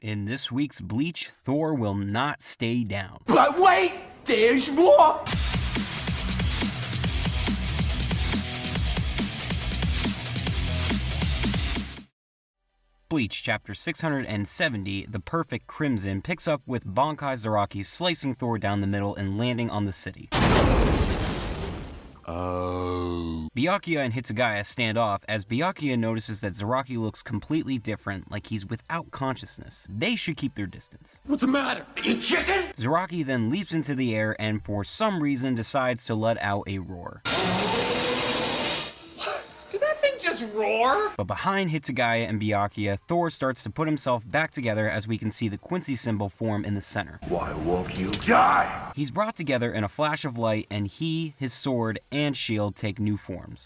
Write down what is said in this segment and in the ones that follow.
In this week's Bleach, Thor will not stay down. But wait, there's more! Bleach, chapter 670, The Perfect Crimson, picks up with Bankai Zaraki slicing Thor down the middle and landing on the city. Byakuya and Hitsugaya stand off as Byakuya notices that Zaraki looks completely different, like he's without consciousness. They should keep their distance. What's the matter? You chicken? Zaraki then leaps into the air and for some reason decides to let out a roar. Did that thing just roar? But behind Hitsugaya and Byakuya, Thor starts to put himself back together as we can see the Quincy symbol form in the center. Why won't you die? He's brought together in a flash of light and he, his sword, and shield take new forms.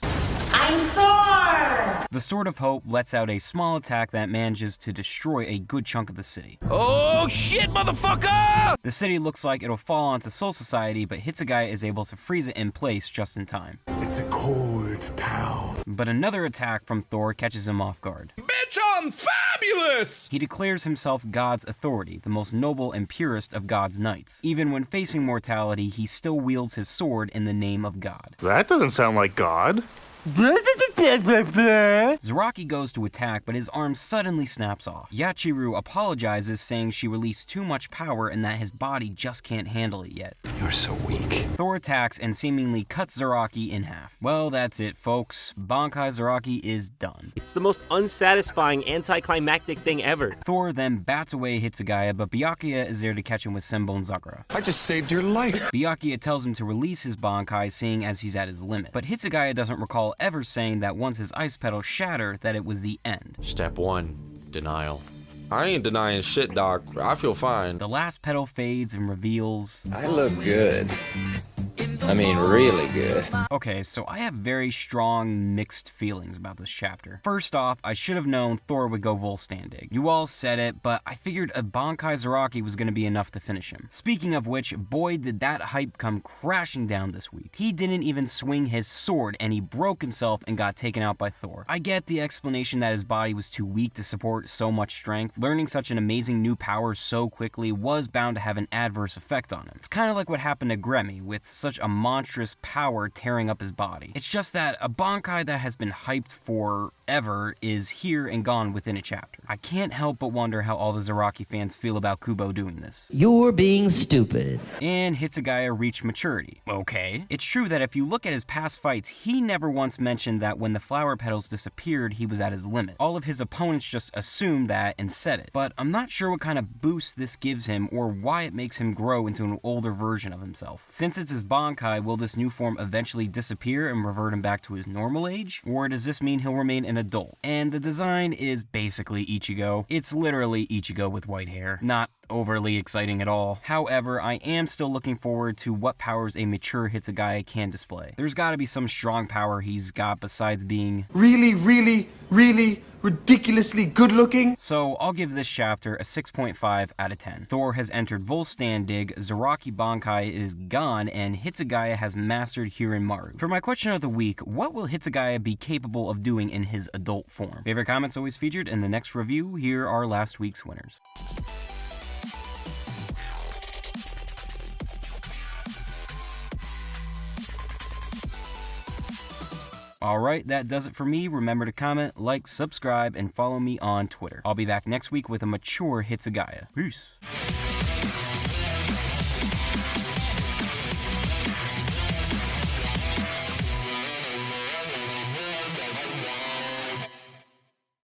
I'm Thor! The Sword of Hope lets out a small attack that manages to destroy a good chunk of the city. Oh shit, motherfucker! The city looks like it'll fall onto Soul Society, but Hitsugaya is able to freeze it in place just in time. It's a cold town. But another attack from Thor catches him off guard. Bitch, I'm fabulous! He declares himself God's authority, the most noble and purest of God's knights. Even when facing mortality, he still wields his sword in the name of God. That doesn't sound like God. Zaraki goes to attack, but his arm suddenly snaps off. Yachiru apologizes, saying she released too much power and that his body just can't handle it yet. You're so weak. Thor attacks and seemingly cuts Zaraki in half. Well, that's it, folks. Bankai Zaraki is done. It's the most unsatisfying anticlimactic thing ever. Thor then bats away Hitsugaya, but Byakuya is there to catch him with Senbon Zakura. I just saved your life. Byakuya tells him to release his Bankai, seeing as he's at his limit. But Hitsugaya doesn't recall ever saying that once his ice petals shatter, that it was the end. Step 1, denial. I ain't denying shit, Doc. I feel fine. The last petal fades and reveals... I look good. I mean, really good. Okay, so I have very strong mixed feelings about this chapter. First off, I should have known Thor would go Volstandig. You all said it, but I figured a Bankai Zaraki was going to be enough to finish him. Speaking of which, boy did that hype come crashing down this week. He didn't even swing his sword and he broke himself and got taken out by Thor. I get the explanation that his body was too weak to support so much strength. Learning such an amazing new power so quickly was bound to have an adverse effect on him. It's kind of like what happened to Gremmy, with such a monstrous power tearing up his body. It's just that a Bankai that has been hyped forever is here and gone within a chapter. I can't help but wonder how all the Zaraki fans feel about Kubo doing this. You're being stupid. And Hitsugaya reached maturity. Okay. It's true that if you look at his past fights, he never once mentioned that when the flower petals disappeared, he was at his limit. All of his opponents just assumed that and said it. But I'm not sure what kind of boost this gives him or why it makes him grow into an older version of himself. Since it's his Bankai, will this new form eventually disappear and revert him back to his normal age? Or does this mean he'll remain an adult? And the design is basically Ichigo. It's literally Ichigo with white hair. Not overly exciting at all. However, I am still looking forward to what powers a mature Hitsugaya can display. There's gotta be some strong power he's got besides being Really ridiculously good looking? So I'll give this chapter a 6.5 out of 10. Thor has entered Volstandig, Zaraki Bankai is gone, and Hitsugaya has mastered Hirinmaru. For my question of the week, what will Hitsugaya be capable of doing in his adult form? Favorite comments always featured in the next review. Here are last week's winners. Alright, that does it for me. Remember to comment, like, subscribe, and follow me on Twitter. I'll be back next week with a mature Hitsugaya. Peace.